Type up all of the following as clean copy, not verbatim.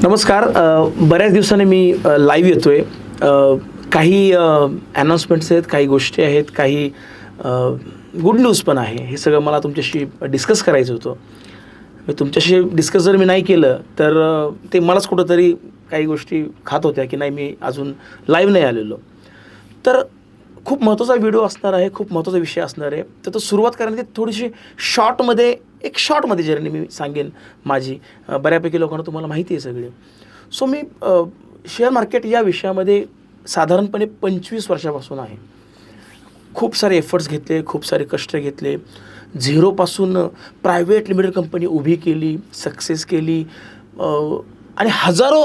नमस्कार. बऱ्याच दिवसांनी मी लाईव्ह येतोय. काही अनाउन्समेंट्स आहेत, काही गोष्टी आहेत, काही गुड न्यूज पण आहे. हे सगळं मला तुमच्याशी डिस्कस करायचं होतं. मी तुमच्याशी डिस्कस जर मी नाही केलं तर ते मलाच कुठंतरी काही गोष्टी खात होत्या की नाही मी अजून लाईव्ह नाही आलेलो. तर खूप महत्त्वाचा व्हिडिओ असणार आहे, खूप महत्त्वाचा विषय असणार आहे. तर तो सुरुवात करण्याची थोडीशी शॉर्टमध्ये जर्नी मी सांगेन माझी. बऱ्यापैकी लोकांना तुम्हाला माहिती आहे सगळे. सो मी शेअर मार्केट या विषयामध्ये साधारणपणे 25 वर्षापासून आहे. खूप सारे एफर्ट्स घेतले, खूप सारे कष्ट घेतले. झिरोपासून प्रायव्हेट लिमिटेड कंपनी उभी केली, सक्सेस केली आणि हजारो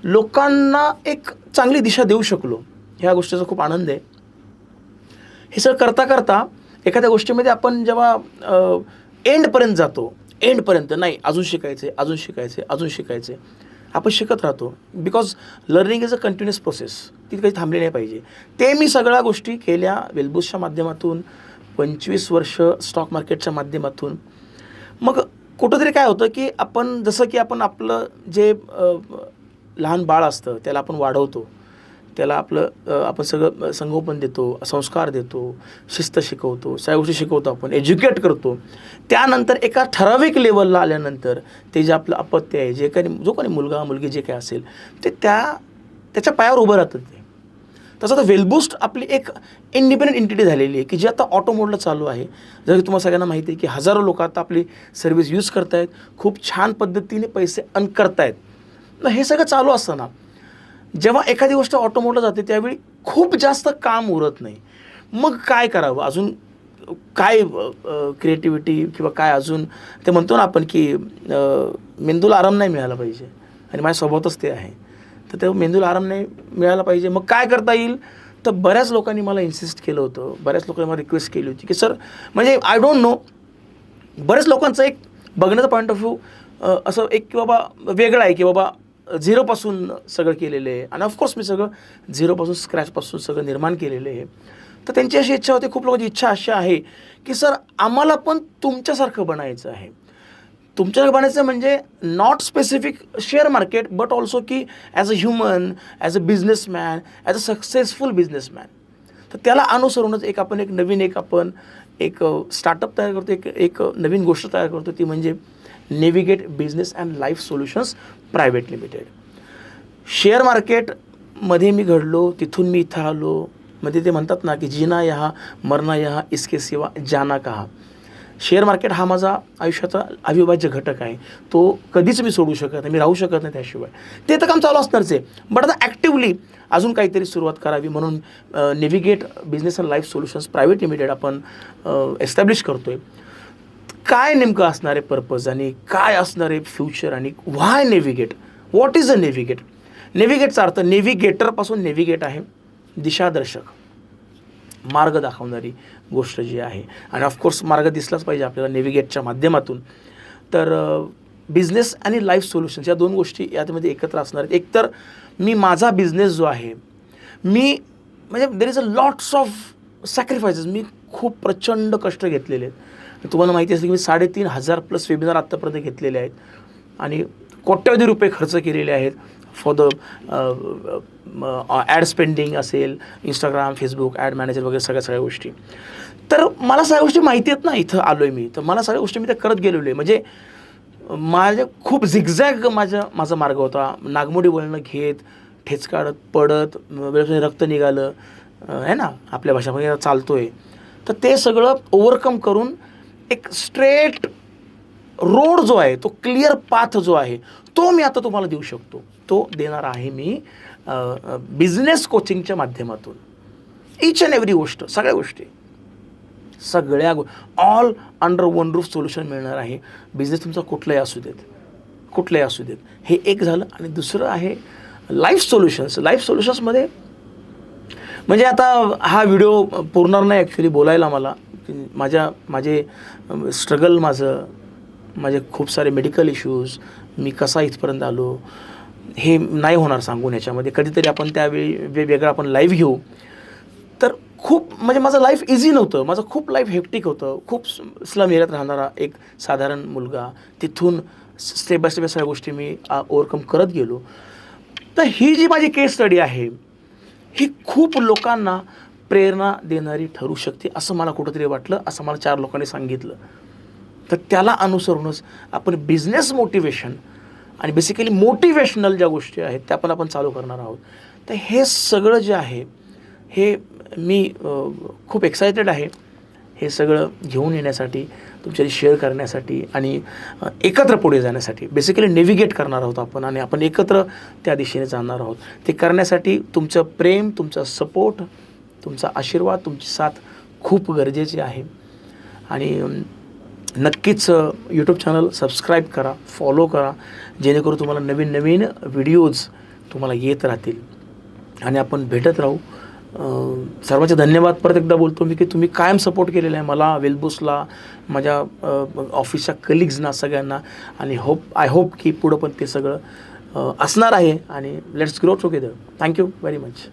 लोकांना एक चांगली दिशा देऊ शकलो. ह्या गोष्टीचा खूप आनंद आहे. हे सगळं करता एखाद्या गोष्टीमध्ये आपण जेव्हा एंडपर्यंत जातो, एंडपर्यंत नाही अजून शिकायचं आहे, आपण शिकत राहतो. Because learning is a continuous process. ती काही थांबली नाही पाहिजे. ते मी सगळ्या गोष्टी केल्या वेलबुसच्या माध्यमातून, 25 वर्ष स्टॉक मार्केटच्या माध्यमातून. मग कुठंतरी काय होतं की आपण जसं की आपण आपलं जे लहान बाळ असतं त्याला आपण वाढवतो, त्याला आपण सगळं संगोपन देतो, संस्कार देतो, शिस्त शिकवतो, सगळ्या गोष्टी शिकवतो, आपण एज्युकेट करतो. त्यानंतर एका ठराविक लेवलला आल्यानंतर ते जे आपलं अपत्य आहे, जो काही मुलगा मुलगी जे काही असेल ते त्याच्या पायावर उभं राहतं. ते तसं तर वेलबुस्ट आपली एक इंडिपेंडंट एंटिटी झालेली आहे की जी आता ऑटो मोडला चालू आहे. जर तुम्हाला सगळ्यांना माहिती आहे की हजारो लोक आता आपली सर्व्हिस यूज करत आहेत, खूप छान पद्धतीने पैसे अर्न करत आहेत. हे सगळं चालू असताना जेव्हा एखादी गोष्ट ऑटो मोडला जाते त्यावेळी खूप जास्त काम उरत नाही. मग काय करावं, अजून काय क्रिएटिव्हिटी किंवा काय अजून ते म्हणतो ना आपण की मेंदूला आराम नाही मिळाला पाहिजे आणि माझ्या स्वभावतच ते आहे. तर ते मेंदूला आराम नाही मिळाला पाहिजे. मग काय करता येईल, तर बऱ्याच लोकांनी मला इन्सिस्ट केलं होतं, बऱ्याच लोकांनी मला रिक्वेस्ट केली होती की सर म्हणजे आय डोंट नो, बऱ्याच लोकांचं एक बघण्याचा पॉईंट ऑफ व्ह्यू असं एक की बाबा वेगळा आहे की बाबा झिरोपासून सगळं केलेलं आहे आणि ऑफकोर्स मी सगळं झिरोपासून स्क्रॅचपासून सगळं निर्माण केलेलं आहे. तर त्यांची अशी इच्छा होती, खूप लोकांची इच्छा अशी आहे की सर आम्हाला पण तुमच्यासारखं बनायचं आहे. तुमच्यासारखं बनायचं म्हणजे not specific share market but also की as a human, as a businessman, as a successful businessman. तर त्याला अनुसरूनच आपण एक स्टार्टअप तयार करतो, एक नवीन गोष्ट तयार करतो. ती म्हणजे navigate business and life solutions private limited. Share मार्केटमध्ये मी घडलो, तिथून मी इथं आलो. म्हणजे ते म्हणतात ना की जीना यहाँ मरना यहाँ इसके सिवा जाना कहा. शेअर मार्केट हा माझा आयुष्याचा अविभाज्य घटक आहे. तो कधीच मी सोडू शकत नाही, मी राहू शकत नाही त्याशिवाय. ते तर काम चालू असणारच आहे, बट आता ॲक्टिव्हली अजून काहीतरी सुरुवात करावी म्हणून navigate business and life solutions private limited आपण एस्टॅब्लिश करतो आहे. काय नेमकं असणार आहे पर्पज आणि काय असणार आहे फ्युचर आणि why navigate, what is a navigate. नेव्हिगेटचा अर्थ नेव्हिगेटरपासून नेव्हिगेट आहे, दिशादर्शक, मार्ग दाखवणारी गोष्ट जी आहे. आणि ऑफकोर्स मार्ग दिसलाच पाहिजे आपल्याला नेव्हिगेटच्या माध्यमातून. तर बिझनेस आणि लाईफ सोल्युशन्स या दोन गोष्टी यामध्ये एकत्र असणार आहेत. एकतर मी माझा बिझनेस जो आहे, मी म्हणजे there is a lots of sacrifices. मी खूप प्रचंड कष्ट घेतलेले आहेत. तुम्हाला माहिती असेल की मी 3,500 प्लस वेबिनार आत्तापर्यंत घेतलेले आहेत आणि कोट्यवधी रुपये खर्च केलेले आहेत फॉर द ॲड स्पेंडिंग असेल, इंस्टाग्राम, फेसबुक, ॲड मॅनेजर वगैरे सगळ्या गोष्टी. तर मला सगळ्या गोष्टी माहिती आहेत ना, इथं आलो आहे मी, तर मला सगळ्या गोष्टी मी त्या करत गेलेलो आहे. म्हणजे माझ्या खूप झिगझॅग माझा मार्ग होता. नागमोडी वळणं घेत, ठेच काढत, पडत, वेळेवर रक्त निघालं आहे ना आपल्या भाषामध्ये चालतो आहे. तर ते सगळं ओव्हरकम करून एक स्ट्रेट रोड जो आहे, तो क्लिअर पाथ जो आहे तो मी आता तुम्हाला देऊ शकतो. तो देणार आहे मी बिझनेस कोचिंगच्या माध्यमातून. ईच अँड एव्हरी गोष्ट, सगळ्या all under one roof solution मिळणार आहे. बिझनेस तुमचा कुठलाही असू देत. हे एक झालं. आणि दुसरं आहे लाईफ सोल्युशन्स. लाईफ सोल्युशन्समध्ये म्हणजे आता हा व्हिडिओ पुरणार नाही ॲक्च्युली बोलायला मला. माझे स्ट्रगल, माझे खूप सारे मेडिकल इश्यूज, मी कसा इथपर्यंत आलो हे नाही होणार सांगून ह्याच्यामध्ये. कधीतरी आपण त्यावेळी वेगळं आपण लाईव्ह घेऊ. तर खूप म्हणजे माझं लाईफ इझी नव्हतं, माझं खूप लाईफ हेक्टिक होतं. खूप स्लम एरियात राहणारा एक साधारण मुलगा, तिथून स्टेप बाय स्टेप सगळ्या गोष्टी मी ओव्हरकम करत गेलो. तर ही जी माझी केस स्टडी आहे ही खूप लोकांना प्रेरणा देणारी ठरू शकते असं मला कुठंतरी वाटलं, असं मला 4 लोकांनी सांगितलं. तर त्याला अनुसरूनच आपण बिझनेस मोटिवेशन आणि बेसिकली मोटिवेशनल ज्या गोष्टी आहेत त्या पण आपण चालू करणार आहोत. तर हे सगळं जे आहे हे मी खूप एक्सायटेड आहे हे सगळं घेऊन येण्यासाठी, तुमच्याशी शेअर करण्यासाठी आणि एकत्र पुढे जाण्यासाठी. बेसिकली नेव्हिगेट करणार आहोत आपण आणि आपण एकत्र त्या दिशेने जाणार आहोत. ते करण्यासाठी तुमचं प्रेम, तुमचा सपोर्ट, तुमचा आशीर्वाद, तुमची साथ खूप गरजेची आहे. आणि नक्कीच यूट्यूब चॅनल सबस्क्राईब करा, फॉलो करा, जेणेकरून तुम्हाला नवीन नवीन व्हिडिओज तुम्हाला येत राहतील आणि आपण भेटत राहू. सर्वांचे धन्यवाद परत एकदा बोलतो मी की तुम्ही कायम सपोर्ट केलेला आहे मला, वेलबुसला, माझ्या ऑफिसच्या कलिग्सना, सगळ्यांना. आणि आय होप की पुढं पण ते सगळं असणार आहे आणि let's grow together. Thank you very much.